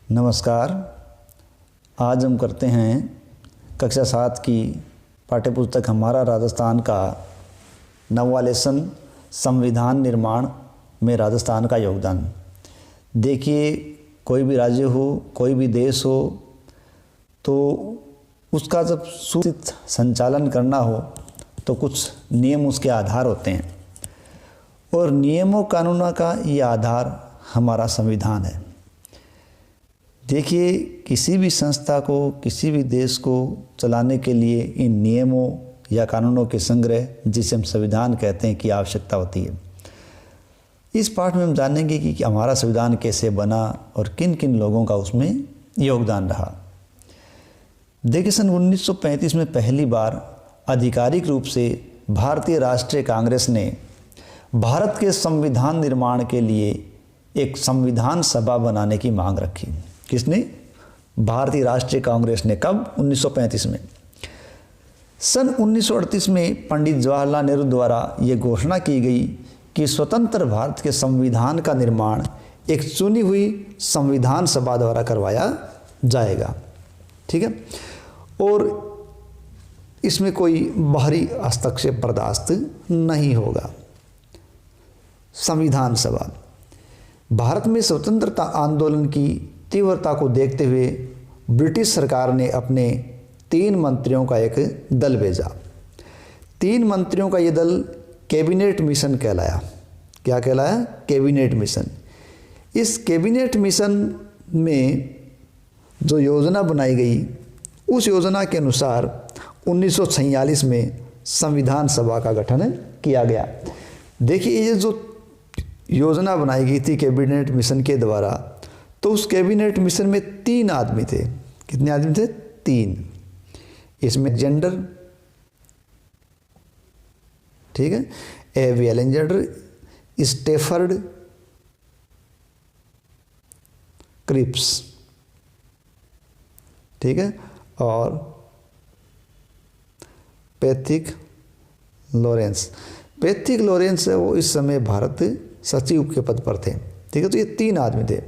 नमस्कार। आज हम करते हैं कक्षा 7 की पाठ्यपुस्तक हमारा राजस्थान का 9वां लेसन संविधान निर्माण में राजस्थान का योगदान। देखिए, कोई भी राज्य हो, कोई भी देश हो, तो उसका जब सुचित संचालन करना हो तो कुछ नियम उसके आधार होते हैं, और नियमों कानूनों का ये आधार हमारा संविधान है। देखिए, किसी भी संस्था को, किसी भी देश को चलाने के लिए इन नियमों या कानूनों के संग्रह, जिसे हम संविधान कहते हैं, की आवश्यकता होती है। इस पाठ में हम जानेंगे कि हमारा संविधान कैसे बना और किन किन लोगों का उसमें योगदान रहा। देखिए, सन 1935 में पहली बार आधिकारिक रूप से भारतीय राष्ट्रीय कांग्रेस ने भारत के संविधान निर्माण के लिए एक संविधान सभा बनाने की मांग रखी। किसने? भारतीय राष्ट्रीय कांग्रेस ने। कब? 1935 में। सन 1938 में पंडित जवाहरलाल नेहरू द्वारा ये घोषणा की गई कि स्वतंत्र भारत के संविधान का निर्माण एक चुनी हुई संविधान सभा द्वारा करवाया जाएगा। ठीक है, और इसमें कोई बाहरी हस्तक्षेप बर्दाश्त नहीं होगा। संविधान सभा। भारत में स्वतंत्रता आंदोलन की तीव्रता को देखते हुए ब्रिटिश सरकार ने अपने 3 मंत्रियों का एक दल भेजा। 3 मंत्रियों का ये दल कैबिनेट मिशन कहलाया। क्या कहलाया? Cabinet mission. इस कैबिनेट मिशन में जो योजना बनाई गई, उस योजना के अनुसार 1946 में संविधान सभा का गठन किया गया। देखिए, ये जो योजना बनाई गई थी कैबिनेट मिशन के द्वारा, तो उस कैबिनेट मिशन में 3 आदमी थे। कितने आदमी थे? 3। इसमें जेंडर, ठीक है, एवी एलेंजेंडर, स्टेफर्ड क्रिप्स, ठीक है, और पैथिक लॉरेंस। पैथिक लॉरेंस है वो इस समय भारत सचिव के पद पर थे। ठीक है, तो ये 3 आदमी थे।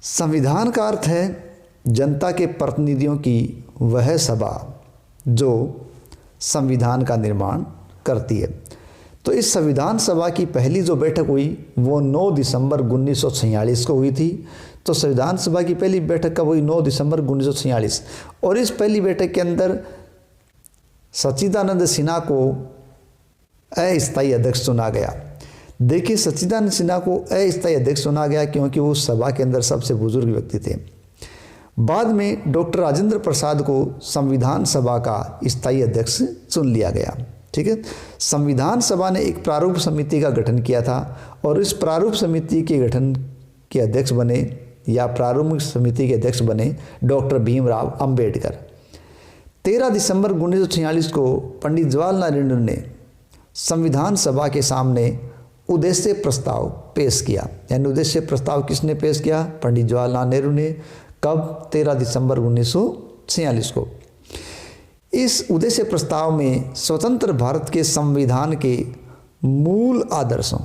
संविधान का अर्थ है जनता के प्रतिनिधियों की वह सभा जो संविधान का निर्माण करती है। तो इस संविधान सभा की पहली जो बैठक हुई वो 9 दिसंबर 1946 को हुई थी। तो संविधान सभा की पहली बैठक कब हुई? 9 दिसंबर 1946। और इस पहली बैठक के अंदर सच्चिदानंद सिन्हा को अस्थायी अध्यक्ष चुना गया। देखिए, सच्चिदानंद सिन्हा को अस्थायी अध्यक्ष चुना गया क्योंकि वो सभा के अंदर सबसे बुजुर्ग व्यक्ति थे। बाद में डॉक्टर राजेंद्र प्रसाद को संविधान सभा का स्थायी अध्यक्ष चुन लिया गया। ठीक है, संविधान सभा ने एक प्रारूप समिति का गठन किया था, और इस प्रारूप समिति के गठन के अध्यक्ष बने, या प्रारूप समिति के अध्यक्ष बने डॉक्टर भीमराव अंबेडकर। 13 दिसंबर 1946 को पंडित जवाहरलाल नेहरू ने संविधान सभा के सामने उद्देश्य प्रस्ताव पेश किया। यानी उद्देश्य प्रस्ताव किसने पेश किया? पंडित जवाहरलाल नेहरू ने। कब? 13 दिसंबर 1946 को। इस उद्देश्य प्रस्ताव में स्वतंत्र भारत के संविधान के मूल आदर्शों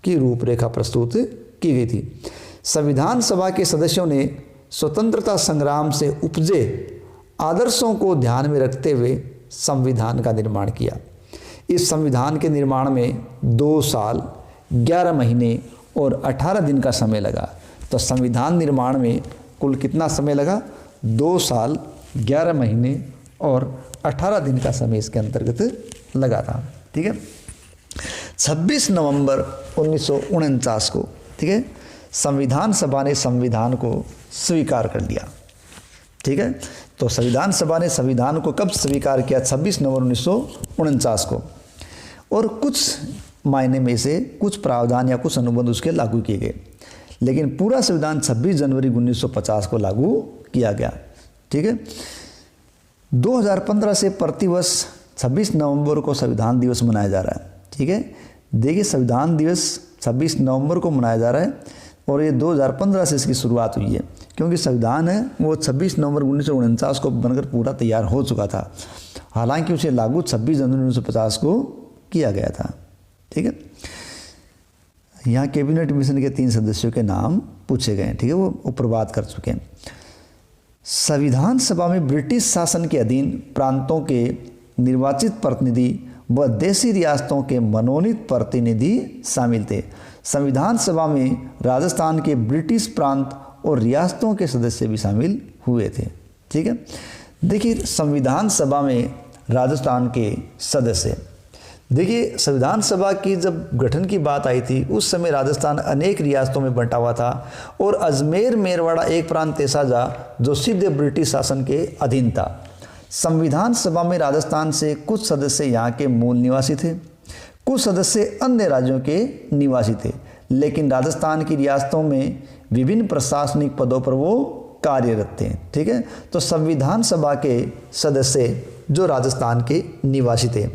की रूपरेखा प्रस्तुत की गई थी। संविधान सभा के सदस्यों ने स्वतंत्रता संग्राम से उपजे आदर्शों को ध्यान में रखते हुए संविधान का निर्माण किया। इस संविधान के निर्माण में 2 साल 11 महीने और 18 दिन का समय लगा। तो संविधान निर्माण में कुल कितना समय लगा? 2 साल 11 महीने और 18 दिन का समय इसके अंतर्गत लगा था। ठीक है, 26 नवंबर 1949 को, ठीक है, संविधान सभा ने संविधान को स्वीकार कर लिया। ठीक है, तो संविधान सभा ने संविधान को कब स्वीकार किया? 26 नवंबर 1949 को। और कुछ मायने में से कुछ प्रावधान या कुछ अनुबंध उसके लागू किए गए, लेकिन पूरा संविधान 26 जनवरी 1950 को लागू किया गया। ठीक है, 2015 से प्रतिवर्ष 26 नवंबर को संविधान दिवस मनाया जा रहा है। ठीक है, देखिए, संविधान दिवस 26 नवंबर को मनाया जा रहा है, और ये 2015 से इसकी शुरुआत हुई है, क्योंकि संविधान है वो 26 नवंबर 1949 को बनकर पूरा तैयार हो चुका था। हालांकि उसे लागू 26 जनवरी 1950 को किया गया था। ठीक है, यहाँ कैबिनेट मिशन के 3 सदस्यों के नाम पूछे गए हैं, ठीक है, वो ऊपर बात कर चुके हैं। संविधान सभा में ब्रिटिश शासन के अधीन प्रांतों के निर्वाचित प्रतिनिधि व देशी रियासतों के मनोनीत प्रतिनिधि शामिल थे। संविधान सभा में राजस्थान के ब्रिटिश प्रांत और रियासतों के सदस्य भी शामिल हुए थे, ठीक है। देखिए संविधान सभा में राजस्थान के सदस्य, देखिए संविधान सभा की जब गठन की बात आई थी उस समय राजस्थान अनेक रियासतों में बंटा हुआ था और अजमेर मेरवाड़ा एक प्रांत ऐसा था जो सीधे ब्रिटिश शासन के अधीन था। संविधान सभा में राजस्थान से कुछ सदस्य यहाँ के मूल निवासी थे, कुछ सदस्य अन्य राज्यों के निवासी थे, लेकिन राजस्थान की रियासतों में विभिन्न प्रशासनिक पदों पर वो कार्यरत थे, ठीक है। तो संविधान सभा के सदस्य जो राजस्थान के निवासी थे,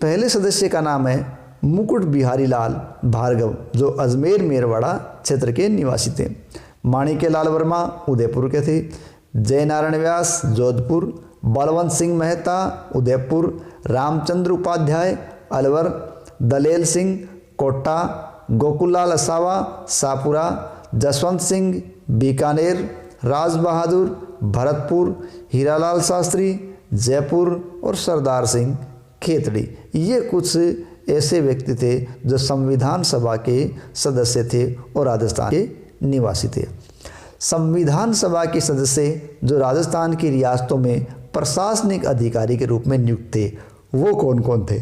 पहले सदस्य का नाम है मुकुट बिहारी लाल भार्गव जो अजमेर मेरवाड़ा क्षेत्र के निवासी थे। माणिक्य लाल वर्मा उदयपुर के थे। जयनारायण व्यास जोधपुर, बलवंत सिंह मेहता उदयपुर, रामचंद्र उपाध्याय अलवर, दलेल सिंह कोटा, गोकुललाल असावा शाहपुरा, जसवंत सिंह बीकानेर, राज बहादुर भरतपुर, हीरालाल शास्त्री जयपुर और सरदार सिंह खेतड़ी, ये कुछ ऐसे व्यक्ति थे जो संविधान सभा के सदस्य थे और राजस्थान के निवासी थे। संविधान सभा के सदस्य जो राजस्थान की रियासतों में प्रशासनिक अधिकारी के रूप में नियुक्त थे वो कौन कौन थे?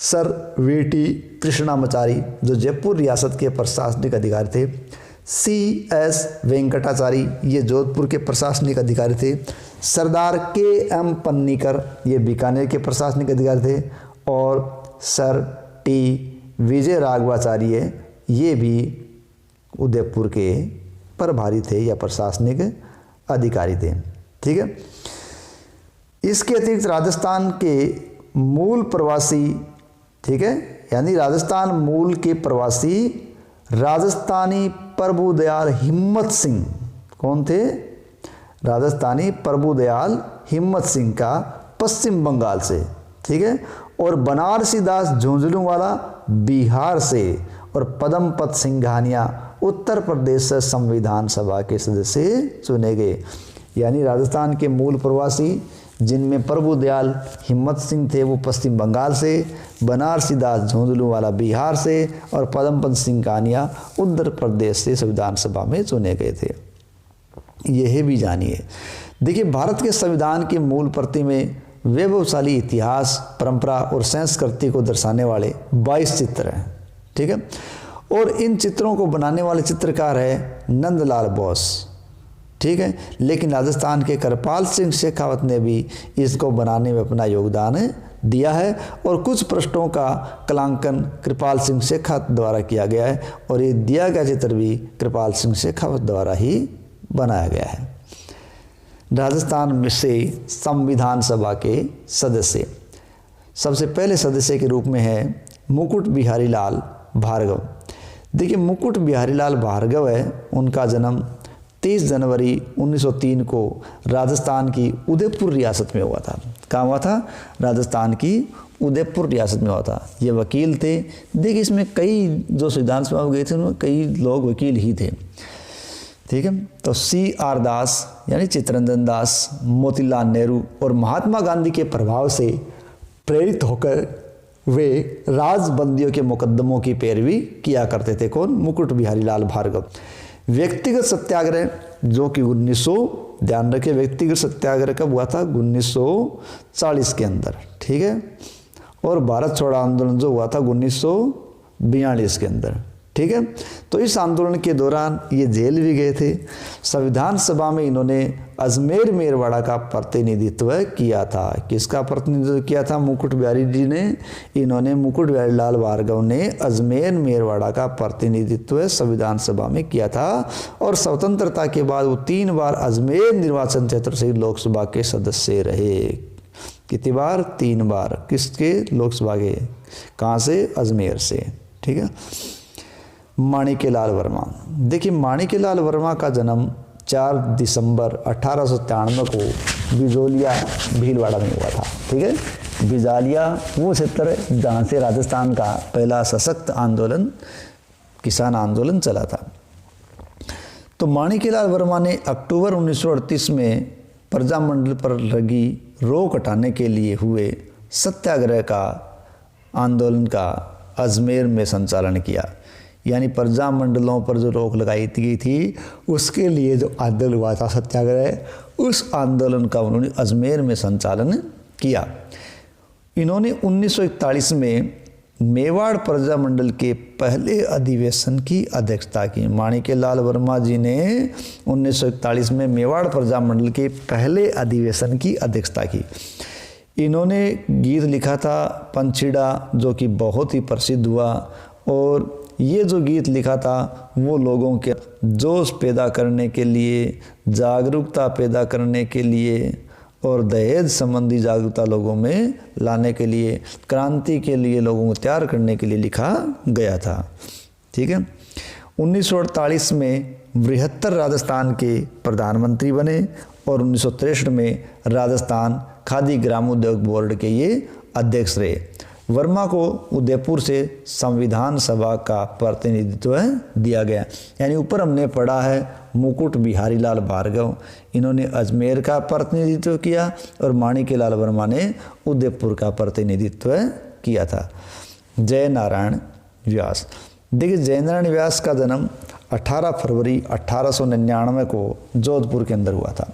सर वीटी कृष्णामाचारी जो जयपुर रियासत के प्रशासनिक अधिकारी थे, CS वेंकटाचारी ये जोधपुर के प्रशासनिक अधिकारी थे, सरदार KM पन्नीकर ये बीकानेर के प्रशासनिक अधिकारी थे और सर T विजय राघवाचार्य ये भी उदयपुर के प्रभारी थे या प्रशासनिक अधिकारी थे, ठीक है। इसके अतिरिक्त राजस्थान के मूल प्रवासी, ठीक है, यानी राजस्थान मूल के प्रवासी राजस्थानी प्रभुदयाल हिम्मत सिंह कौन थे? राजस्थानी प्रभुदयाल हिम्मत सिंह का पश्चिम बंगाल से, ठीक है, और बनारसी दास झुंझुनूवाला बिहार से और पदमपत सिंघानिया उत्तर प्रदेश से संविधान सभा के सदस्य चुने गए। यानी राजस्थान के मूल प्रवासी जिनमें प्रभुदयाल हिम्मत सिंह थे वो पश्चिम बंगाल से, बनारसी दास झुंझुनूवाला बिहार से और पदमपत सिंघानिया उत्तर प्रदेश से संविधान सभा में चुने गए थे। यह भी जानिए। देखिए भारत के संविधान की मूल प्रति में वैभवशाली इतिहास, परंपरा और संस्कृति को दर्शाने वाले 22 चित्र हैं, ठीक है, और इन चित्रों को बनाने वाले चित्रकार है नंदलाल बोस, ठीक है। लेकिन राजस्थान के कृपाल सिंह शेखावत ने भी इसको बनाने में अपना योगदान दिया है और कुछ पृष्ठों का कलांकन कृपाल सिंह शेखावत द्वारा किया गया है और ये दिया गया चित्र भी कृपाल सिंह शेखावत द्वारा ही बनाया गया है। राजस्थान में से संविधान सभा के सदस्य, सबसे पहले सदस्य के रूप में है मुकुट बिहारी लाल भार्गव। देखिए मुकुट बिहारी लाल भार्गव है, उनका जन्म 30 जनवरी 1903 को राजस्थान की उदयपुर रियासत में हुआ था। कहाँ हुआ था? राजस्थान की उदयपुर रियासत में हुआ था। ये वकील थे। देखिए इसमें कई जो संविधान सभा में गए थे उनमें कई लोग वकील ही थे, ठीक है। तो CR दास यानी चित्तरंजन दास, मोतीलाल नेहरू और महात्मा गांधी के प्रभाव से प्रेरित होकर वे राजबंदियों के मुकदमों की पैरवी किया करते थे। कौन? मुकुट बिहारी लाल भार्गव। व्यक्तिगत सत्याग्रह जो कि 1900, ध्यान रखें व्यक्तिगत सत्याग्रह कब हुआ था? 1940 के अंदर, ठीक है, और भारत छोड़ो आंदोलन जो हुआ था 1942 के अंदर, ठीक है। तो इस आंदोलन के दौरान ये जेल भी गए थे। संविधान सभा में इन्होंने अजमेर मेरवाड़ा का प्रतिनिधित्व किया था। किसका प्रतिनिधित्व किया था? मुकुट बिहारी जी ने। इन्होंने मुकुट बिहारी लाल भार्गव ने अजमेर मेरवाड़ा का प्रतिनिधित्व संविधान सभा में किया था और स्वतंत्रता के बाद वो 3 बार अजमेर निर्वाचन क्षेत्र से लोकसभा के सदस्य रहे। कितनी बार? 3 बार। किसके? लोकसभा के। कहाँ से? अजमेर से, ठीक है। माणिक्य लाल वर्मा। देखिए माणिक्य लाल वर्मा का जन्म 4 दिसंबर 1893 को बिजोलिया भीलवाड़ा में हुआ था, ठीक है। बिजालिया वो क्षेत्र जहाँ से राजस्थान का पहला सशक्त आंदोलन, किसान आंदोलन चला था। तो माणिक्यलाल वर्मा ने अक्टूबर 1938 में प्रजामंडल पर लगी रोक हटाने के लिए हुए सत्याग्रह का आंदोलन का अजमेर में संचालन किया। यानी प्रजामंडलों पर जो रोक लगाई गई थी उसके लिए जो आंदोलन हुआ था सत्याग्रह, उस आंदोलन का उन्होंने अजमेर में संचालन किया। इन्होंने 1941 में मेवाड़ प्रजामंडल के पहले अधिवेशन की अध्यक्षता की। माणिक्यलाल वर्मा जी ने 1941 में मेवाड़ प्रजामंडल के पहले अधिवेशन की अध्यक्षता की। इन्होंने गीत लिखा था पंछीड़ा, जो कि बहुत ही प्रसिद्ध हुआ, और ये जो गीत लिखा था वो लोगों के जोश पैदा करने के लिए, जागरूकता पैदा करने के लिए और दहेज संबंधी जागरूकता लोगों में लाने के लिए, क्रांति के लिए लोगों को तैयार करने के लिए लिखा गया था। ठीक है। 1948 में बृहत्तर राजस्थान के प्रधानमंत्री बने और 1963 में राजस्थान खादी ग्रामोद्योग बोर्ड के ये अध्यक्ष रहे। वर्मा को उदयपुर से संविधान सभा का प्रतिनिधित्व दिया गया। यानी ऊपर हमने पढ़ा है मुकुट बिहारी लाल भार्गव, इन्होंने अजमेर का प्रतिनिधित्व किया और माणिक्यलाल वर्मा ने उदयपुर का प्रतिनिधित्व किया था। जय नारायण व्यास। देखिए, जय नारायण व्यास का जन्म 18 फरवरी 1899 को जोधपुर के अंदर हुआ था।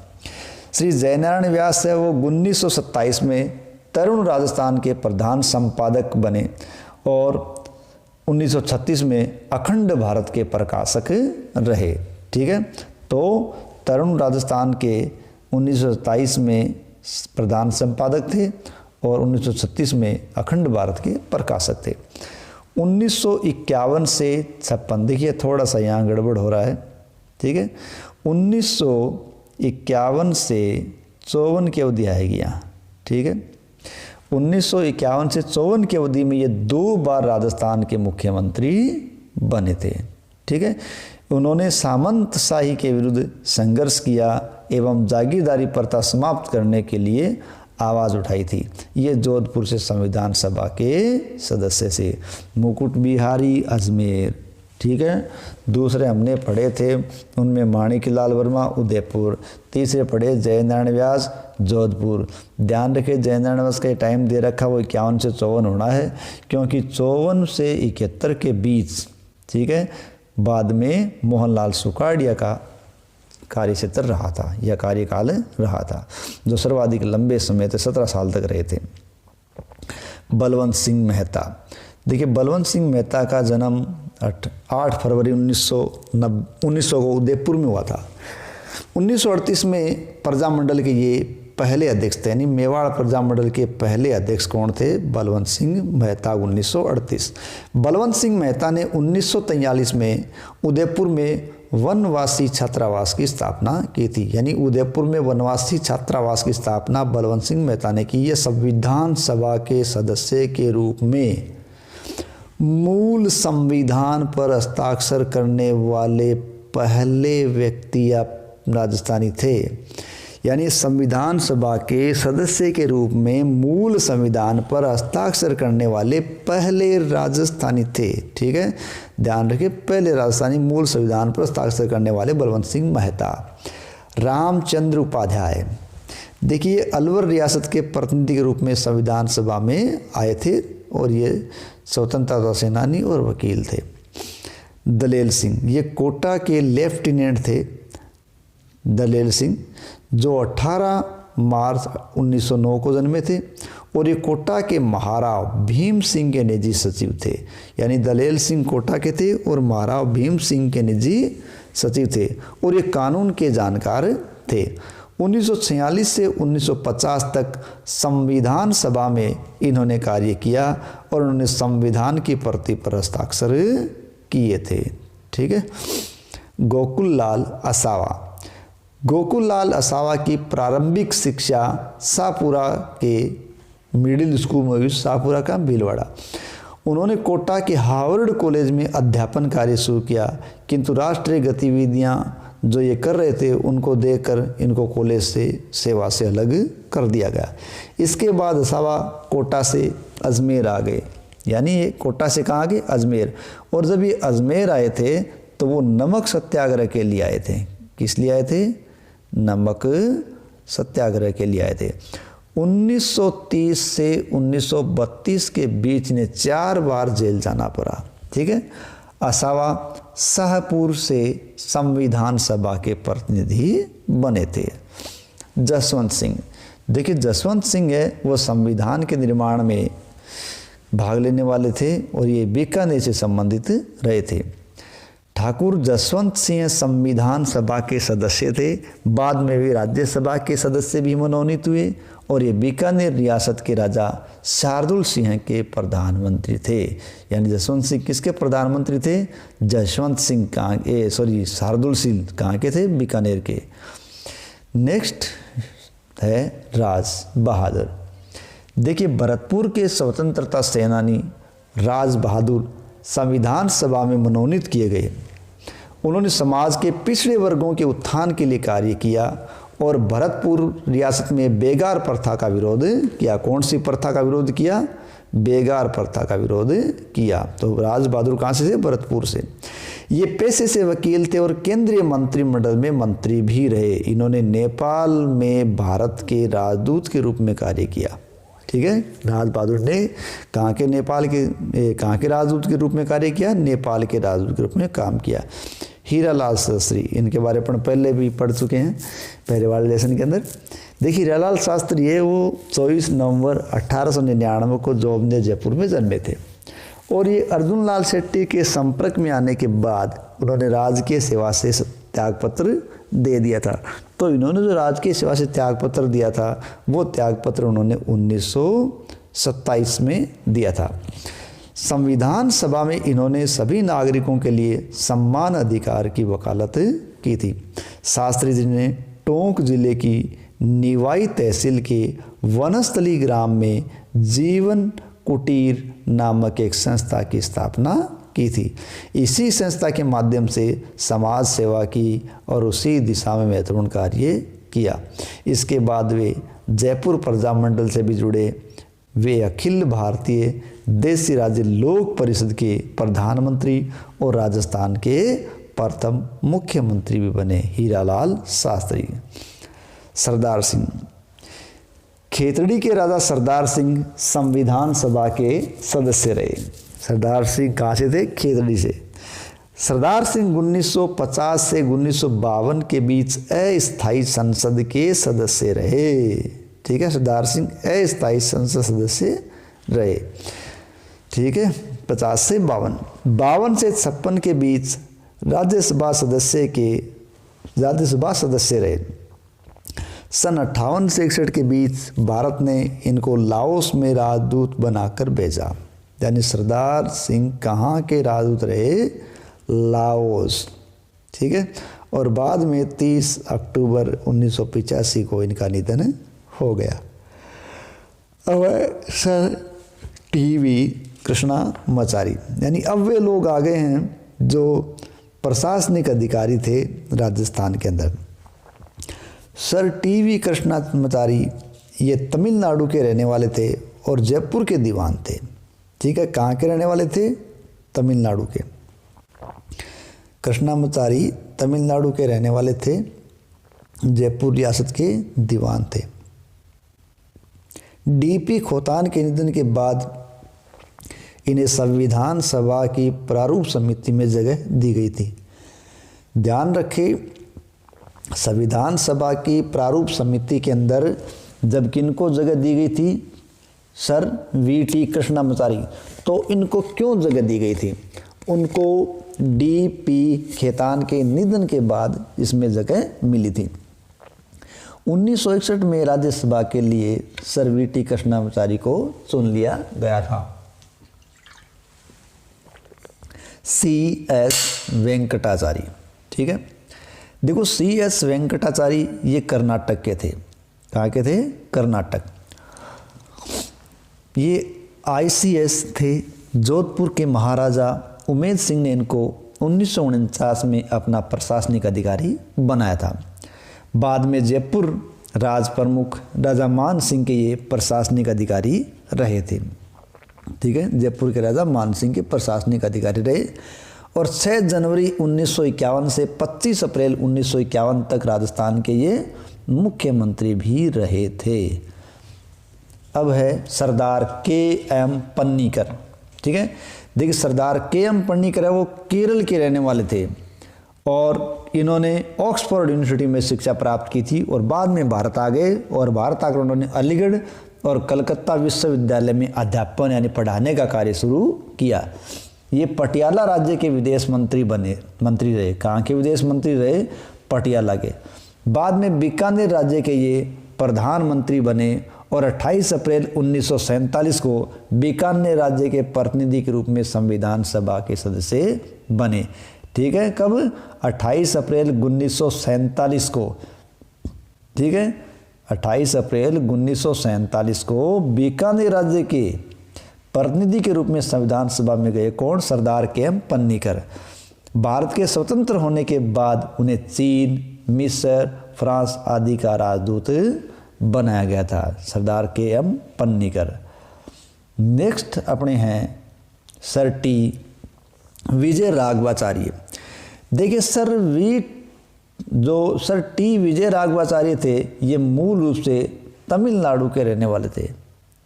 श्री जय नारायण व्यास है वो 1927 में तरुण राजस्थान के प्रधान संपादक बने और 1936 में अखंड भारत के प्रकाशक रहे। ठीक है। तो तरुण राजस्थान के 1927 में प्रधान संपादक थे और 1936 में अखंड भारत के प्रकाशक थे। 1951 से 56, देखिए थोड़ा सा यहाँ गड़बड़ हो रहा है। ठीक है। 1951 से 54 की अवधि आएगी यहाँ। ठीक है। 1951 से 54 की अवधि में ये 2 बार राजस्थान के मुख्यमंत्री बने थे। ठीक है। उन्होंने सामंतशाही के विरुद्ध संघर्ष किया एवं जागीरदारी प्रथा समाप्त करने के लिए आवाज़ उठाई थी। ये जोधपुर से संविधान सभा के सदस्य से। मुकुट बिहारी अजमेर। ठीक है। दूसरे हमने पढ़े थे, उनमें माणिक्यलाल वर्मा उदयपुर, तीसरे पढ़े जय नारायण व्यास जोधपुर। ध्यान रखें, जय नारायण व्यास का टाइम दे रखा वो 51 से 54 होना है, क्योंकि 54 से 71 के बीच, ठीक है, बाद में मोहनलाल सुखाड़िया का कार्यक्षेत्र रहा था या कार्यकाल रहा था, जो सर्वाधिक लंबे समय तक 17 साल तक रहे थे। बलवंत सिंह मेहता। देखिए, बलवंत सिंह मेहता का जन्म 8 फरवरी 1900 को उदयपुर में हुआ था। 1938 में प्रजामंडल के ये पहले अध्यक्ष थे, यानी मेवाड़ प्रजामंडल के पहले अध्यक्ष कौन थे? बलवंत सिंह मेहता। 1938 बलवंत सिंह मेहता ने 1943 में उदयपुर में वनवासी छात्रावास की स्थापना की थी। यानी उदयपुर में वनवासी छात्रावास की स्थापना बलवंत सिंह मेहता ने की। ये संविधान सभा के सदस्य के रूप में मूल संविधान पर हस्ताक्षर करने वाले पहले व्यक्ति या राजस्थानी थे। यानी संविधान सभा के सदस्य के रूप में मूल संविधान पर हस्ताक्षर करने वाले पहले राजस्थानी थे। ठीक है, ध्यान रखिए, पहले राजस्थानी मूल संविधान पर हस्ताक्षर करने वाले बलवंत सिंह मेहता। रामचंद्र उपाध्याय। देखिए, अलवर रियासत के प्रतिनिधि के रूप में संविधान सभा में आए थे और ये स्वतंत्रता सेनानी और वकील थे। दलेल सिंह, ये कोटा के लेफ्टिनेंट थे। दलेल सिंह जो 18 मार्च 1909 को जन्मे थे और ये कोटा के महाराव भीम सिंह के निजी सचिव थे। यानी दलेल सिंह कोटा के थे और महाराव भीम सिंह के निजी सचिव थे और ये कानून के जानकार थे। 1946 से 1950 तक संविधान सभा में इन्होंने कार्य किया और उन्होंने संविधान की प्रति पर हस्ताक्षर किए थे। ठीक है। गोकुल लाल असावा। गोकुल लाल असावा की प्रारंभिक शिक्षा शाहपुरा के मिडिल स्कूल में हुई, शाहपुरा का भीलवाड़ा। उन्होंने कोटा के हार्वर्ड कॉलेज में अध्यापन कार्य शुरू किया, किंतु राष्ट्रीय गतिविधियां जो ये कर रहे थे उनको देखकर इनको कॉलेज से सेवा से अलग कर दिया गया। इसके बाद असावा कोटा से अजमेर आ गए। यानी ये कोटा से कहाँ गए? अजमेर। और जब ये अजमेर आए थे तो वो नमक सत्याग्रह के लिए आए थे। किस लिए आए थे? नमक सत्याग्रह के लिए आए थे। 1930 से 1932 के बीच ने 4 बार जेल जाना पड़ा। ठीक है। असावा शाहपुर से संविधान सभा के प्रतिनिधि बने थे। जसवंत सिंह, देखिए जसवंत सिंह है वो संविधान के निर्माण में भाग लेने वाले थे और ये बीकानेर से संबंधित रहे थे। ठाकुर जसवंत सिंह संविधान सभा के सदस्य थे। बाद में वे राज्यसभा के सदस्य भी मनोनीत हुए और ये बीकानेर रियासत के राजा शार्दुल सिंह के प्रधानमंत्री थे। यानी जसवंत सिंह किसके प्रधानमंत्री थे? जसवंत सिंह शार्दुल सिंह कहाँ के थे? बीकानेर के। नेक्स्ट है राज बहादुर। देखिए भरतपुर के स्वतंत्रता सेनानी राज बहादुर संविधान सभा में मनोनीत किए गए। उन्होंने समाज के पिछड़े वर्गों के उत्थान के लिए कार्य किया और भरतपुर रियासत में बेगार प्रथा का विरोध किया। कौन सी प्रथा का विरोध किया? बेगार प्रथा का विरोध किया। तो राज बहादुर कहाँ से थे? भरतपुर से। ये पेशे से वकील थे और केंद्रीय मंत्रिमंडल में मंत्री भी रहे। इन्होंने नेपाल में भारत के राजदूत के रूप में कार्य किया। ठीक है। राज बहादुर ने कहाँ के राजदूत के रूप में कार्य किया? नेपाल के राजदूत के रूप में काम किया। हीरालाल शास्त्री, इनके बारे में पहले भी पढ़ चुके हैं पहले वाले लेसन के अंदर। देखिए हीरालाल शास्त्री है वो 24 नवंबर 1899 को जोबनेर जयपुर में जन्मे थे और ये अर्जुन लाल शेट्टी के संपर्क में आने के बाद उन्होंने राजकीय सेवा से त्यागपत्र दे दिया था। तो इन्होंने जो राजकीय सेवा से त्यागपत्र दिया था वो त्यागपत्र उन्होंने 1927 में दिया था। संविधान सभा में इन्होंने सभी नागरिकों के लिए समान अधिकार की वकालत की थी। शास्त्री जी ने टोंक जिले की निवाई तहसील के वनस्थली ग्राम में जीवन कुटीर नामक एक संस्था की स्थापना की थी। इसी संस्था के माध्यम से समाज सेवा की और उसी दिशा में महत्वपूर्ण कार्य किया। इसके बाद वे जयपुर प्रजामंडल से भी जुड़े। वे अखिल भारतीय देशी राज्य लोक परिषद के प्रधानमंत्री और राजस्थान के प्रथम मुख्यमंत्री भी बने। हीरालाल शास्त्री। सरदार सिंह, खेतड़ी के राजा सरदार सिंह संविधान सभा के सदस्य रहे। सरदार सिंह कहाँ से थे? खेतड़ी से। सरदार सिंह 1950 से 1952 के बीच अस्थायी संसद के सदस्य रहे। ठीक है। सरदार सिंह अस्थायी संसद सदस्य रहे। ठीक है। 50 से 52 से 56 के बीच राज्यसभा सदस्य रहे। सन 58 से 61 के बीच भारत ने इनको लाओस में राजदूत बनाकर भेजा। यानी सरदार सिंह कहाँ के राजदूत रहे? लाओस। ठीक है। और बाद में 30 अक्टूबर 1985 को इनका निधन हो गया। अब सर टीवी कृष्णामाचारी, यानी अब वे लोग आ गए हैं जो प्रशासनिक अधिकारी थे राजस्थान के अंदर। सर टीवी कृष्णामाचारी ये तमिलनाडु के रहने वाले थे और जयपुर के दीवान थे। ठीक है। कहाँ के रहने वाले थे? तमिलनाडु के। कृष्णामाचारी तमिलनाडु के रहने वाले थे, जयपुर रियासत के दीवान थे। डीपी खोतान के निधन के बाद इन्हें संविधान सभा की प्रारूप समिति में जगह दी गई थी। ध्यान रखें, संविधान सभा की प्रारूप समिति के अंदर जब किनको जगह दी गई थी? Sir VT Krishnamachari. तो इनको क्यों जगह दी गई थी? उनको डीपी खेतान के निधन के बाद इसमें जगह मिली थी। 1961 में राज्यसभा के लिए सर वीटी कृष्णामाचारी को चुन लिया गया था। CS वेंकटाचारी। ठीक है। देखो CS वेंकटाचारी ये कर्नाटक के थे। कहाँ के थे? कर्नाटक। ये ICS थे। जोधपुर के महाराजा उमेद सिंह ने इनको 1949 में अपना प्रशासनिक अधिकारी बनाया था। बाद में जयपुर राज प्रमुख राजा मान सिंह के ये प्रशासनिक अधिकारी रहे थे। ठीक है। जयपुर के राजा मान सिंह के प्रशासनिक अधिकारी रहे और 6 जनवरी 1951 से 25 अप्रैल 1951 तक राजस्थान के ये मुख्यमंत्री भी रहे थे। अब है सरदार के.एम. पन्नीकर। ठीक है, देखिए सरदार के.एम. पन्नीकर है वो केरल के रहने वाले थे और इन्होंने ऑक्सफोर्ड यूनिवर्सिटी में शिक्षा प्राप्त की थी और बाद में भारत आ गए और भारत आकर उन्होंने अलीगढ़ और कलकत्ता विश्वविद्यालय में अध्यापन यानी पढ़ाने का कार्य शुरू किया। ये पटियाला राज्य के विदेश मंत्री रहे। कहाँ के विदेश मंत्री रहे? पटियाला के। बाद में बीकानेर राज्य के ये प्रधानमंत्री बने और 28 अप्रैल 1947 को बीकानेर राज्य के प्रतिनिधि के रूप में संविधान सभा के सदस्य बने। ठीक है, कब? 28 अप्रैल 1947 को। ठीक है, 28 अप्रैल 1947 को बीकानेर राज्य के प्रतिनिधि के रूप में संविधान सभा में गए। कौन? सरदार के.एम. पन्नीकर। भारत के स्वतंत्र होने के बाद उन्हें चीन, मिस्र, फ्रांस आदि का राजदूत बनाया गया था, सरदार के.एम. पन्नीकर। नेक्स्ट अपने हैं सर टी विजय राघवाचार्य। देखिए सर टी विजय राघवाचार्य थे, ये मूल रूप से तमिलनाडु के रहने वाले थे।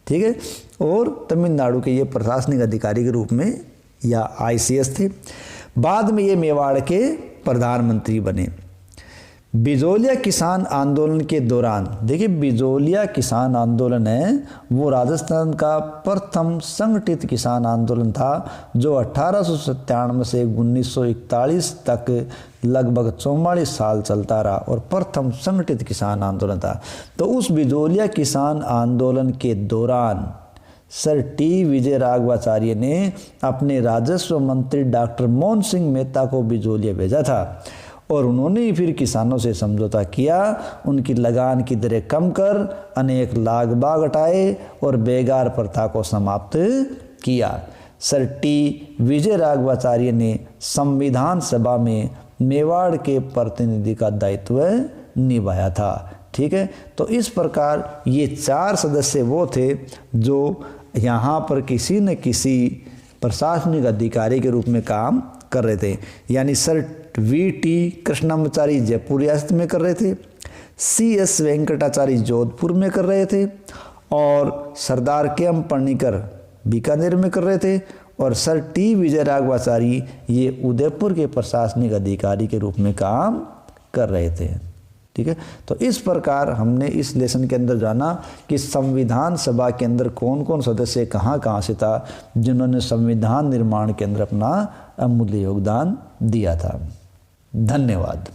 ठीक है, और तमिलनाडु के ये प्रशासनिक अधिकारी के रूप में या ICS थे। बाद में ये मेवाड़ के प्रधानमंत्री बने। बिजोलिया किसान आंदोलन के दौरान, देखिए बिजोलिया किसान आंदोलन है वो राजस्थान का प्रथम संगठित किसान आंदोलन था जो 1897 से 1941 तक लगभग 44 साल चलता रहा और प्रथम संगठित किसान आंदोलन था। तो उस बिजोलिया किसान आंदोलन के दौरान सर टी विजय राघवाचार्य ने अपने राजस्व मंत्री डॉक्टर मोहन सिंह मेहता को बिजोलिया भेजा था और उन्होंने फिर किसानों से समझौता किया, उनकी लगान की दरें कम कर अनेक लाग बाग हटाए और बेगार प्रथा को समाप्त किया। सर टी विजय राघवाचार्य ने संविधान सभा में मेवाड़ के प्रतिनिधि का दायित्व निभाया था। ठीक है, तो इस प्रकार ये 4 सदस्य वो थे जो यहाँ पर किसी न किसी प्रशासनिक अधिकारी के रूप में काम कर रहे थे। यानी सर V.T. कृष्णाचारी जयपुर रियासत में कर रहे थे, C.S. वेंकटाचारी जोधपुर में कर रहे थे और सरदार के.एम. पन्नीकर बीकानेर में कर रहे थे और सर टी विजय राघवाचारी ये उदयपुर के प्रशासनिक अधिकारी के रूप में काम कर रहे थे। ठीक है, तो इस प्रकार हमने इस लेसन के अंदर जाना कि संविधान सभा के अंदर कौन कौन सदस्य कहाँ कहाँ से था जिन्होंने संविधान निर्माण के अंदर अपना अमूल्य योगदान दिया था। धन्यवाद।